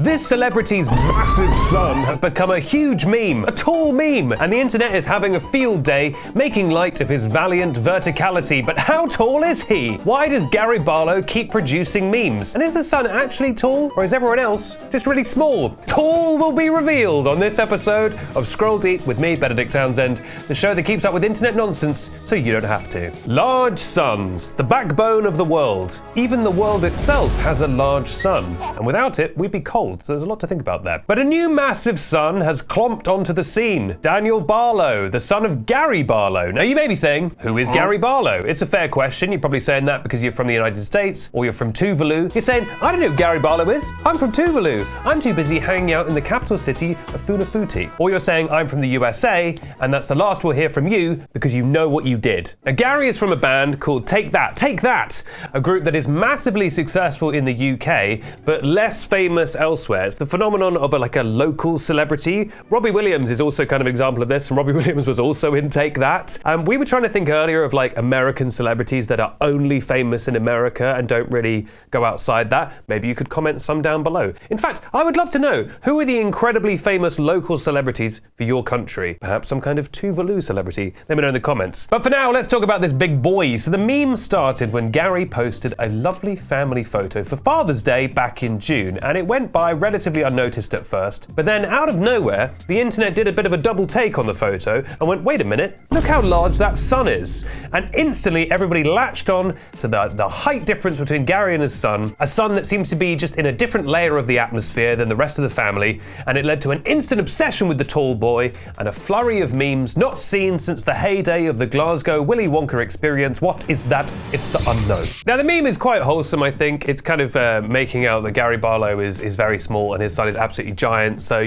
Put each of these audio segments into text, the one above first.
This celebrity's massive son has become a huge meme, a tall meme, and the internet is having a field day making light of his valiant verticality. But how tall is he? Why does Gary Barlow keep producing memes? And is the son actually tall, or is everyone else just really small? Tall will be revealed on this episode of Scroll Deep with me, Benedict Townsend, the show that keeps up with internet nonsense so you don't have to. Large suns, the backbone of the world. Even the world itself has a large sun, and without it, we'd be cold, so there's a lot to think about there. But a new massive sun has clomped onto the scene. Daniel Barlow, the son of Gary Barlow. Now you may be saying, who is Gary Barlow? It's a fair question. You're probably saying that because you're from the United States, or you're from Tuvalu. You're saying, I don't know who Gary Barlow is. I'm from Tuvalu. I'm too busy hanging out in the capital city of Funafuti. Or you're saying, I'm from the USA, and that's the last we'll hear from you because you know what you did. Now Gary is from a band called Take That, a group that is massively successful in the UK, but less famous elsewhere. It's the phenomenon of a local celebrity. Robbie Williams is also kind of an example of this, and Robbie Williams was also in Take That. We were trying to think earlier of American celebrities that are only famous in America and don't really go outside that. Maybe you could comment some down below. In fact, I would love to know, who are the incredibly famous local celebrities for your country? Perhaps some kind of Tuvalu celebrity. Let me know in the comments. But for now, let's talk about this big boy. So the meme started when Gary posted a lovely family photo for Father's Day back in June, and it went by relatively unnoticed at first. But then out of nowhere, the internet did a bit of a double take on the photo and went, wait a minute, look how large that sun is. And instantly everybody latched on to the height difference between Gary and his son, a son that seems to be just in a different layer of the atmosphere than the rest of the family, and it led to an instant obsession with the tall boy and a flurry of memes not seen since the heyday of the Glasgow Willy Wonka experience. What is that? It's the unknown. Now the meme is quite wholesome, I think. It's kind of making out that Gary Barlow is very small and his son is absolutely giant. So,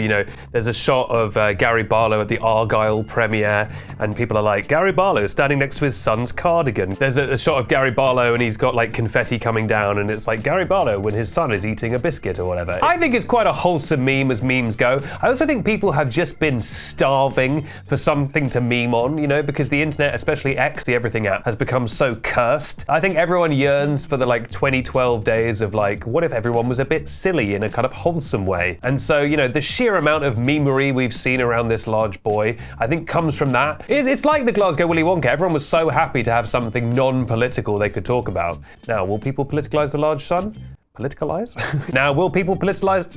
there's a shot of Gary Barlow at the Argyle premiere, and people are like, Gary Barlow standing next to his son's cardigan. There's a shot of Gary Barlow and he's got confetti coming down, and it's like Gary Barlow when his son is eating a biscuit or whatever. I think it's quite a wholesome meme as memes go. I also think people have just been starving for something to meme on, because the internet, especially X, the everything app, has become so cursed. I think everyone yearns for the 2012 days of what if everyone was a bit silly in a kind of wholesome way. And so, the sheer amount of memery we've seen around this large boy, I think comes from that. It's like the Glasgow Willy Wonka. Everyone was so happy to have something non-political they could talk about. Now, will people politicalize the large sun? Politicalize? Now, will people politicize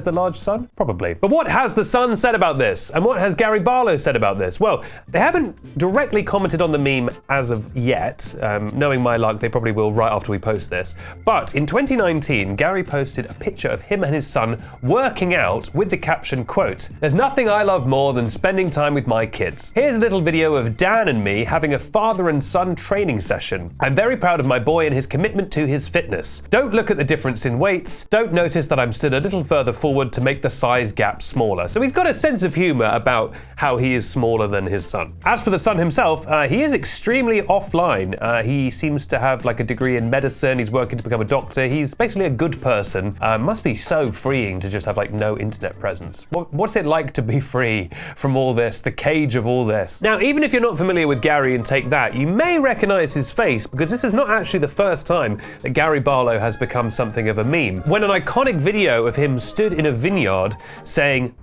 the large sun? Probably. But what has the sun said about this? And what has Gary Barlow said about this? Well, they haven't directly commented on the meme as of yet. Knowing my luck, they probably will right after we post this. But in 2019, Gary posted a picture of him and his son working out with the caption, quote, "There's nothing I love more than spending time with my kids. Here's a little video of Dan and me having a father and son training session. I'm very proud of my boy and his commitment to his fitness. Don't look at the difference in weights. Don't notice that I'm stood a little further forward to make the size gap smaller." So he's got a sense of humor about how he is smaller than his son. As for the son himself, he is extremely offline. He seems to have a degree in medicine. He's working to become a doctor. He's basically a good person. Must be so freeing to just have no internet presence. What's it like to be free from all this, the cage of all this? Now, even if you're not familiar with Gary and Take That, you may recognize his face because this is not actually the first time that Gary Barlow has become something of a meme. When an iconic video of him stood in a vineyard saying,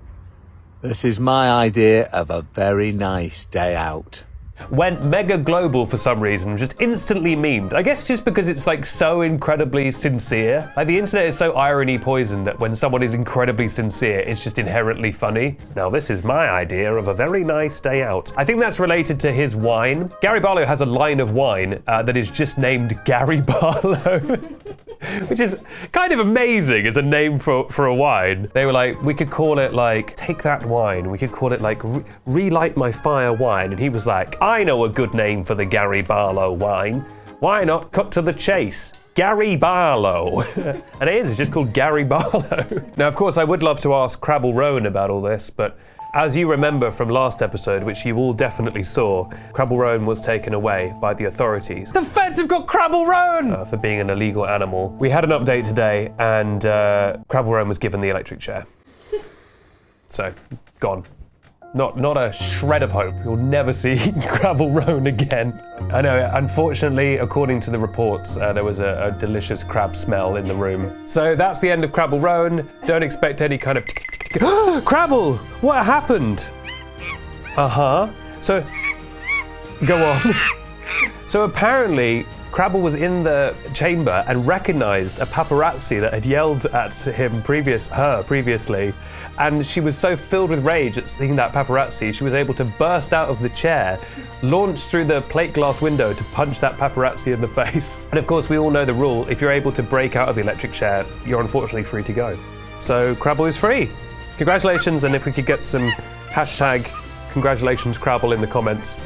"This is my idea of a very nice day out," went mega global for some reason, just instantly memed. I guess just because it's so incredibly sincere. The internet is so irony poisoned that when someone is incredibly sincere, it's just inherently funny. Now this is my idea of a very nice day out. I think that's related to his wine. Gary Barlow has a line of wine that is just named Gary Barlow. Which is kind of amazing as a name for a wine. They were like, we could call it Take That Wine. We could call it Relight My Fire Wine. And he was like, I know a good name for the Gary Barlow wine. Why not cut to the chase? Gary Barlow. And it's just called Gary Barlow. Now, of course, I would love to ask Crabble Rowan about all this, but as you remember from last episode, which you all definitely saw, Crabble Rowan was taken away by the authorities. The feds have got Crabble Rowan! For being an illegal animal. We had an update today, and Crabble Rowan was given the electric chair. So, gone. Not a shred of hope. You'll never see Crabble Roan again. I know, unfortunately, according to the reports, there was a delicious crab smell in the room. So that's the end of Crabble Roan. Don't expect any kind of Crabble! What happened? So, go on. So apparently, Crabble was in the chamber and recognized a paparazzi that had yelled at him previously. And she was so filled with rage at seeing that paparazzi, she was able to burst out of the chair, launch through the plate glass window to punch that paparazzi in the face. And of course, we all know the rule. If you're able to break out of the electric chair, you're unfortunately free to go. So Crabble is free. Congratulations, and if we could get some hashtag congratulations Crabble in the comments,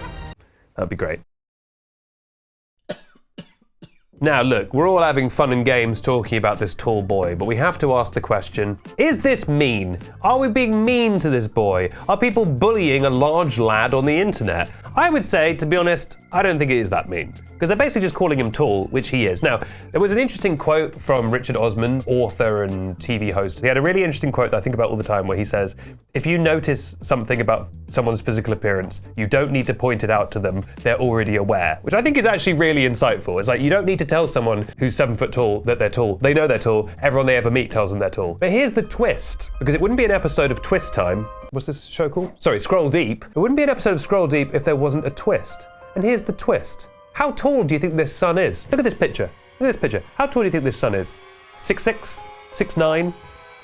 that'd be great. Now look, we're all having fun and games talking about this tall boy, but we have to ask the question, is this mean? Are we being mean to this boy? Are people bullying a large lad on the internet? I would say, to be honest, I don't think it is that mean, because they're basically just calling him tall, which he is. Now, there was an interesting quote from Richard Osman, author and TV host. He had a really interesting quote that I think about all the time, where he says, if you notice something about someone's physical appearance, you don't need to point it out to them, they're already aware, which I think is actually really insightful. It's like, you don't need to tell someone who's 7 foot tall that they're tall. They know they're tall. Everyone they ever meet tells them they're tall. But here's the twist, because it wouldn't be an episode of Twist Time. What's this show called? Sorry, Scroll Deep. It wouldn't be an episode of Scroll Deep if there wasn't a twist. And here's the twist. How tall do you think this sun is? Look at this picture. Look at this picture. How tall do you think this sun is? 6'6", 6'9",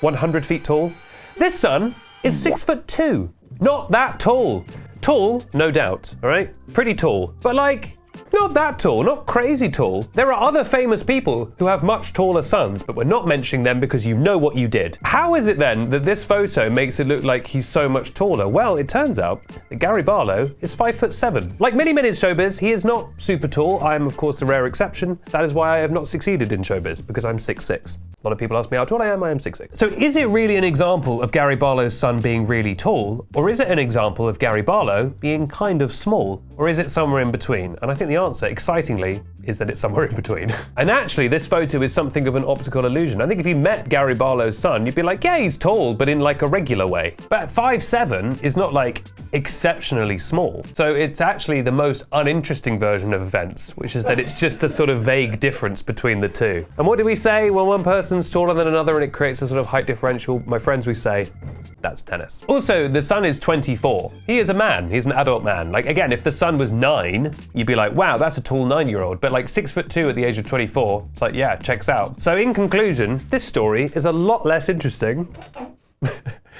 100 feet tall? This sun is 6'2". Not that tall. Tall, no doubt, all right? Pretty tall. But like, not that tall, not crazy tall. There are other famous people who have much taller suns, but we're not mentioning them because you know what you did. How is it then that this photo makes it look like he's so much taller? Well, it turns out that Gary Barlow is 5'7". Like many men in showbiz, he is not super tall. I am, of course, the rare exception. That is why I have not succeeded in showbiz, because I'm 6'6". A lot of people ask me how tall I am 6'6". So is it really an example of Gary Barlow's son being really tall, or is it an example of Gary Barlow being kind of small, or is it somewhere in between? And I think the answer, excitingly, is that it's somewhere in between. And actually, this photo is something of an optical illusion. I think if you met Gary Barlow's son, you'd be like, yeah, he's tall, but in like a regular way. But 5'7" is not like exceptionally small. So it's actually the most uninteresting version of events, which is that it's just a sort of vague difference between the two. And what do we say when one person's taller than another and it creates a sort of height differential? My friends, we say, that's tennis. Also, the son is 24. He is a man. He's an adult man. Like, again, if the son was 9, you'd be like, wow, that's a tall 9-year-old. But like 6'2" at the age of 24, it's like, yeah, checks out. So in conclusion, this story is a lot less interesting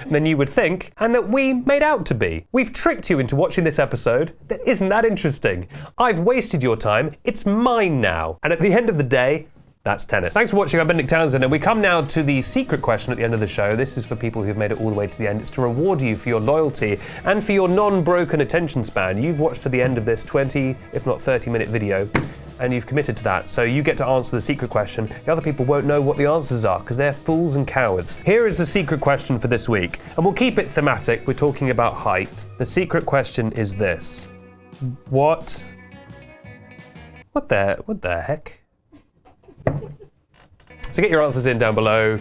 than you would think, and that we made out to be. We've tricked you into watching this episode that isn't that interesting. I've wasted your time. It's mine now. And at the end of the day, that's tennis. Thanks for watching. I've been Nick Townsend, and we come now to the secret question at the end of the show. This is for people who've made it all the way to the end. It's to reward you for your loyalty and for your non-broken attention span. You've watched to the end of this 20, if not 30-minute video, and you've committed to that. So you get to answer the secret question. The other people won't know what the answers are because they're fools and cowards. Here is the secret question for this week, and we'll keep it thematic. We're talking about height. The secret question is this. What the heck? So get your answers in down below,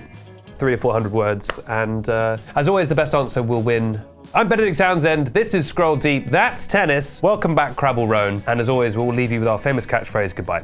300 or 400 words, and as always, the best answer will win. I'm Benedict Townsend, this is Scroll Deep, that's tennis. Welcome back, Crabble Roan, and as always, we'll leave you with our famous catchphrase, goodbye.